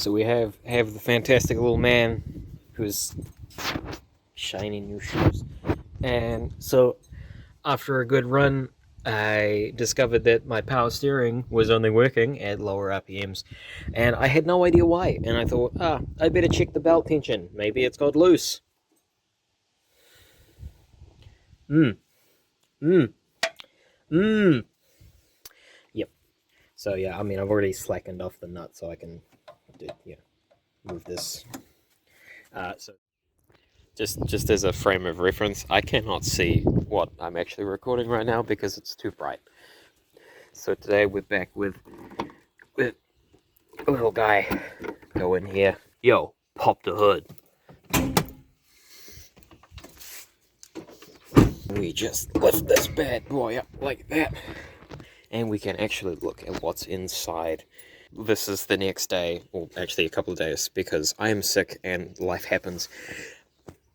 So we have the fantastic little man who's shiny new shoes. And so after a good run, I discovered that my power steering was only working at lower RPMs, and I had no idea why. And I thought, I better check the belt tension. Maybe it's got loose. Yep. So yeah, I mean, I've already slackened off the nut, so I can, move this. So just as a frame of reference, I cannot see what I'm actually recording right now because it's too bright. So today we're back with a little guy. Go in here. Yo, pop the hood. We just lift this bad boy up like that. And we can actually look at what's inside. This is the next day, or actually a couple of days, because I am sick and life happens.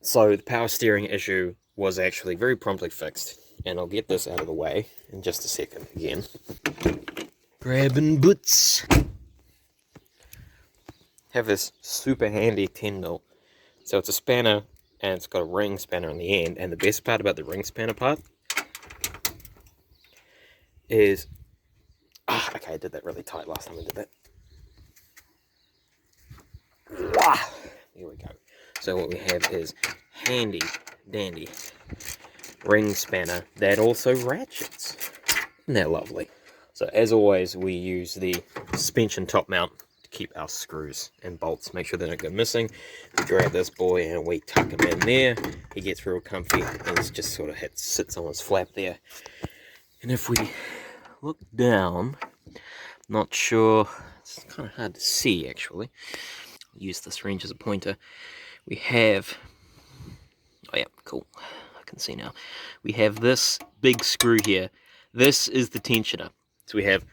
So the power steering issue was actually very promptly fixed. And I'll get this out of the way in just a second again. Grabbing boots. Have this super handy 10mm. So it's a spanner, and it's got a ring spanner on the end. And the best part about the ring spanner part is... okay, I did that really tight last time I did that. There we go. So what we have is handy dandy ring spanner that also ratchets. Isn't that lovely? So as always, we use the suspension top mount to keep our screws and bolts, make sure they don't go missing. We grab this boy and we tuck him in there. He gets real comfy and it just sort of sits on his flap there. And if we look down, not sure, it's kind of hard to see actually. I'll use this wrench as a pointer. We have, oh yeah, cool, I can see now. We have this big screw here. This is the tensioner. So we have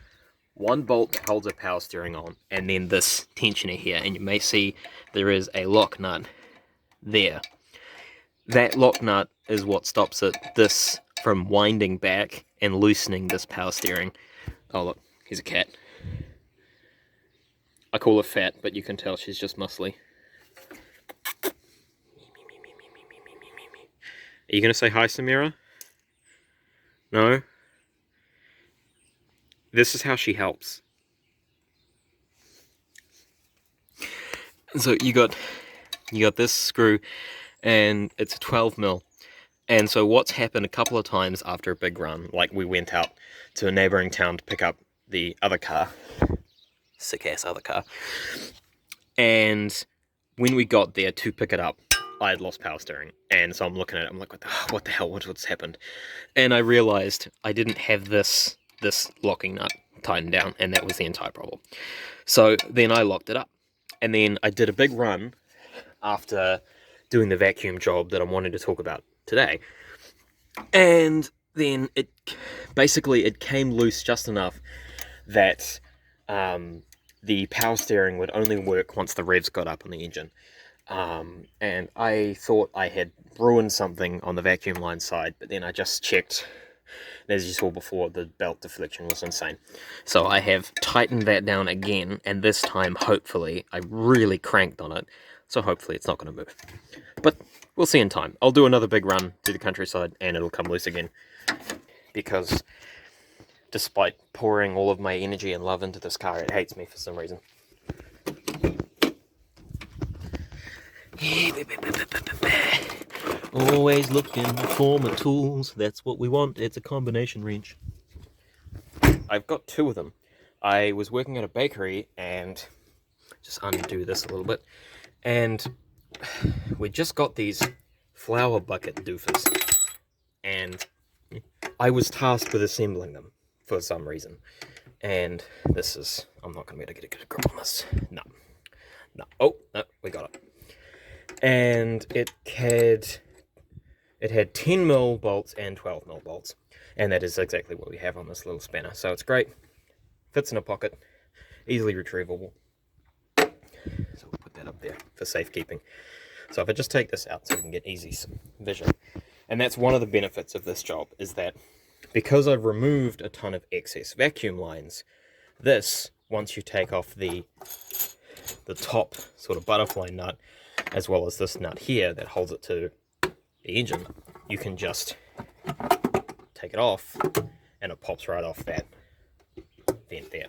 one bolt that holds our power steering on, and then this tensioner here, and you may see there is a lock nut there. That lock nut is what stops this from winding back and loosening this power steering. Oh look, here's a cat. I call her fat, but you can tell she's just muscly. Are you going to say hi, Samira? No? This is how she helps. So you got this screw, and it's a 12mm. And so what's happened a couple of times after a big run, like we went out to a neighboring town to pick up the other car, sick-ass other car, and when we got there to pick it up, I had lost power steering, and so I'm looking at it, I'm like, what the hell, what's happened? And I realized I didn't have this locking nut tightened down, and that was the entire problem. So then I locked it up, and then I did a big run after doing the vacuum job that I'm wanting to talk about today, and then it came loose just enough that the power steering would only work once the revs got up on the engine. And I thought I had ruined something on the vacuum line side, but then I just checked. As you saw before, the belt deflection was insane. So I have tightened that down again, and this time, hopefully, I really cranked on it, so hopefully it's not going to move. But we'll see in time. I'll do another big run to the countryside, and it'll come loose again. Because despite pouring all of my energy and love into this car, it hates me for some reason. Always looking for my tools. That's what we want. It's a combination wrench. I've got two of them. I was working at a bakery, and just undo this a little bit, and we just got these flour bucket doofers, and I was tasked with assembling them for some reason. And this is, I'm not going to be able to get a good grip on this. No. Oh, no, we got it. And it had 10mm bolts and 12mm bolts, and that is exactly what we have on this little spanner. So it's great, fits in a pocket, easily retrievable. So we'll put that up there for safekeeping. So if I just take this out so we can get easy vision, and that's one of the benefits of this job, is that because I've removed a ton of excess vacuum lines, this, once you take off the the top sort of butterfly nut, as well as this nut here that holds it to the engine, you can just take it off and it pops right off that vent there.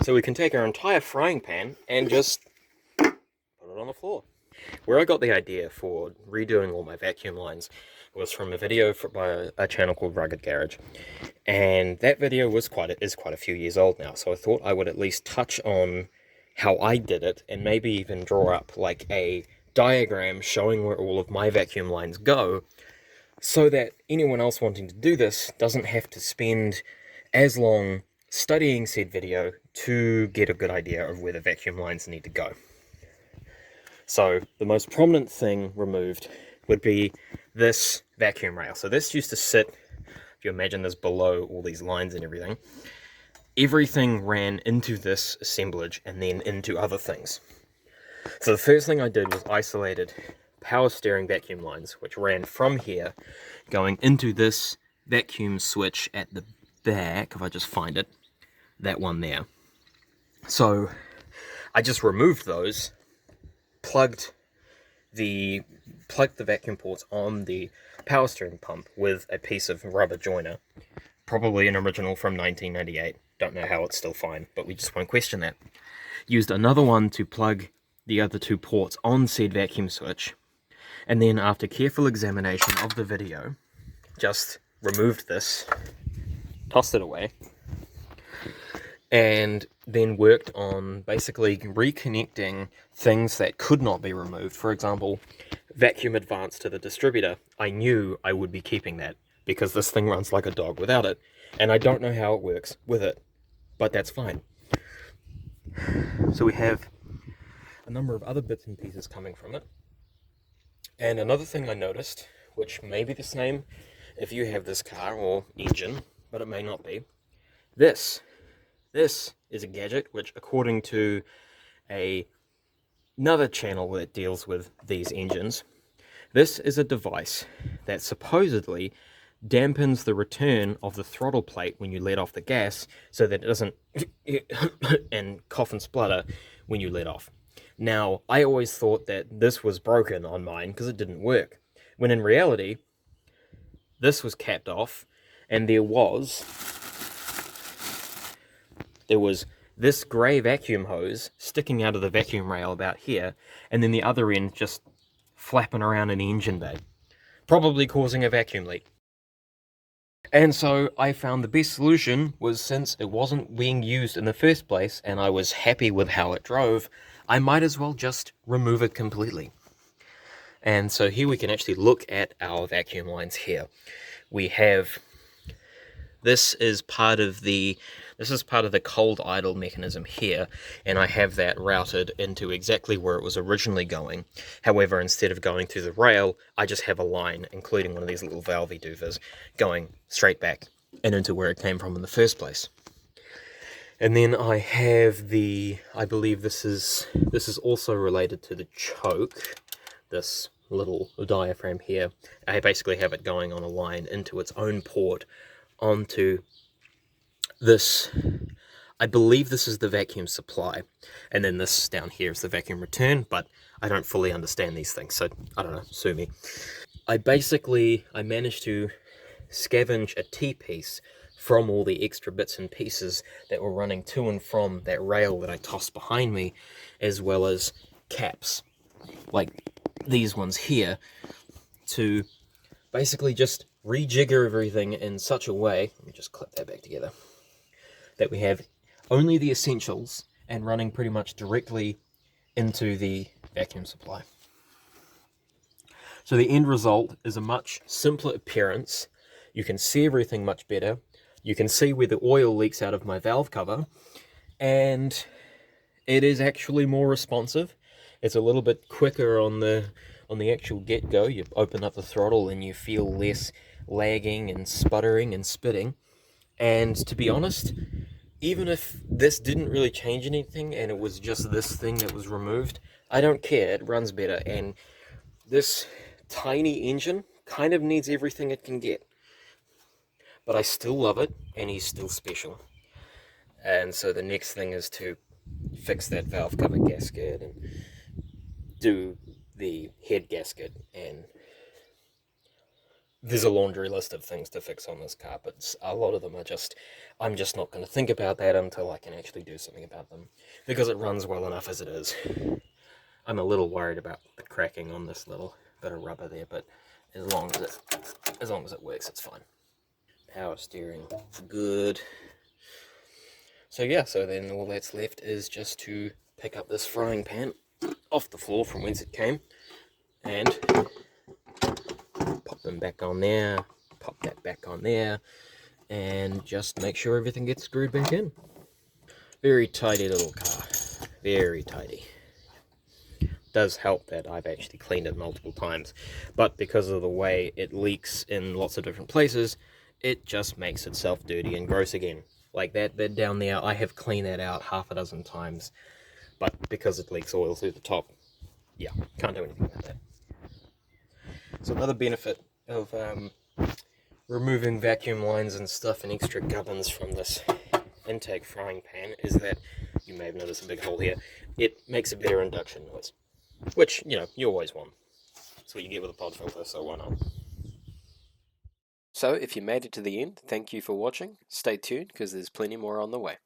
So we can take our entire frying pan and just put it on the floor. Where I got the idea for redoing all my vacuum lines was from a video by a channel called Rugged Garage, and that video is quite a few years old now, so I thought I would at least touch on how I did it and maybe even draw up like a diagram showing where all of my vacuum lines go, so that anyone else wanting to do this doesn't have to spend as long studying said video to get a good idea of where the vacuum lines need to go. So the most prominent thing removed would be this vacuum rail. So this used to sit, if you imagine this below all these lines and everything, everything ran into this assemblage and then into other things. So the first thing I did was isolated power steering vacuum lines, which ran from here going into this vacuum switch at the back, if I just find it, that one there. So I just removed those, plugged the vacuum ports on the power steering pump with a piece of rubber joiner, probably an original from 1998. Don't know how it's still fine, but we just won't question that. Used another one to plug the other two ports on said vacuum switch, and then after careful examination of the video, just removed this, tossed it away, and then worked on basically reconnecting things that could not be removed. For example, vacuum advance to the distributor. I knew I would be keeping that because this thing runs like a dog without it, and I don't know how it works with it, but that's fine. So we have a number of other bits and pieces coming from it. And another thing I noticed, which may be the same if you have this car or engine, but it may not be, this is a gadget which, according to another channel that deals with these engines, this is a device that supposedly dampens the return of the throttle plate when you let off the gas, so that it doesn't and cough and splutter when you let off. Now, I always thought that this was broken on mine because it didn't work, when in reality this was capped off and there was this grey vacuum hose sticking out of the vacuum rail about here, and then the other end just flapping around in the engine bay, probably causing a vacuum leak. And so I found the best solution was, since it wasn't being used in the first place and I was happy with how it drove, I might as well just remove it completely. And so here we can actually look at our vacuum lines here. We have, this is part of the cold idle mechanism here, and I have that routed into exactly where it was originally going. However, instead of going through the rail, I just have a line, including one of these little valvey doovers, going straight back and into where it came from in the first place. And then I have I believe this is also related to the choke, this little diaphragm here. I basically have it going on a line into its own port onto this. I believe this is the vacuum supply, and then this down here is the vacuum return, but I don't fully understand these things, so I don't know, sue me. I managed to scavenge a T-piece from all the extra bits and pieces that were running to and from that rail that I tossed behind me, as well as caps, like these ones here, to basically just rejigger everything in such a way, let me just clip that back together, that we have only the essentials and running pretty much directly into the vacuum supply. So the end result is a much simpler appearance. You can see everything much better. You can see where the oil leaks out of my valve cover, and it is actually more responsive. It's a little bit quicker on the actual get-go. You open up the throttle and you feel less lagging and sputtering and spitting. And to be honest, even if this didn't really change anything and it was just this thing that was removed, I don't care. It runs better, and this tiny engine kind of needs everything it can get. But I still love it, and he's still special. And so the next thing is to fix that valve cover gasket and do the head gasket, and there's a laundry list of things to fix on this car, but a lot of them are just, I'm just not going to think about that until I can actually do something about them, because it runs well enough as it is. I'm a little worried about the cracking on this little bit of rubber there, but as long as it works, it's fine. Power steering, good. So yeah, so then all that's left is just to pick up this frying pan off the floor from whence it came, and pop them back on there, pop that back on there, and just make sure everything gets screwed back in. Very tidy little car, very tidy. Does help that I've actually cleaned it multiple times, but because of the way it leaks in lots of different places, it just makes itself dirty and gross again. Like that bit down there, I have cleaned that out half a dozen times, but because it leaks oil through the top, yeah, can't do anything about that. So another benefit of removing vacuum lines and stuff and extra gubbins from this intake frying pan is that, you may have noticed a big hole here, it makes a better induction noise, which, you know, you always want. That's what you get with a pod filter, so why not? So if you made it to the end, thank you for watching. Stay tuned because there's plenty more on the way.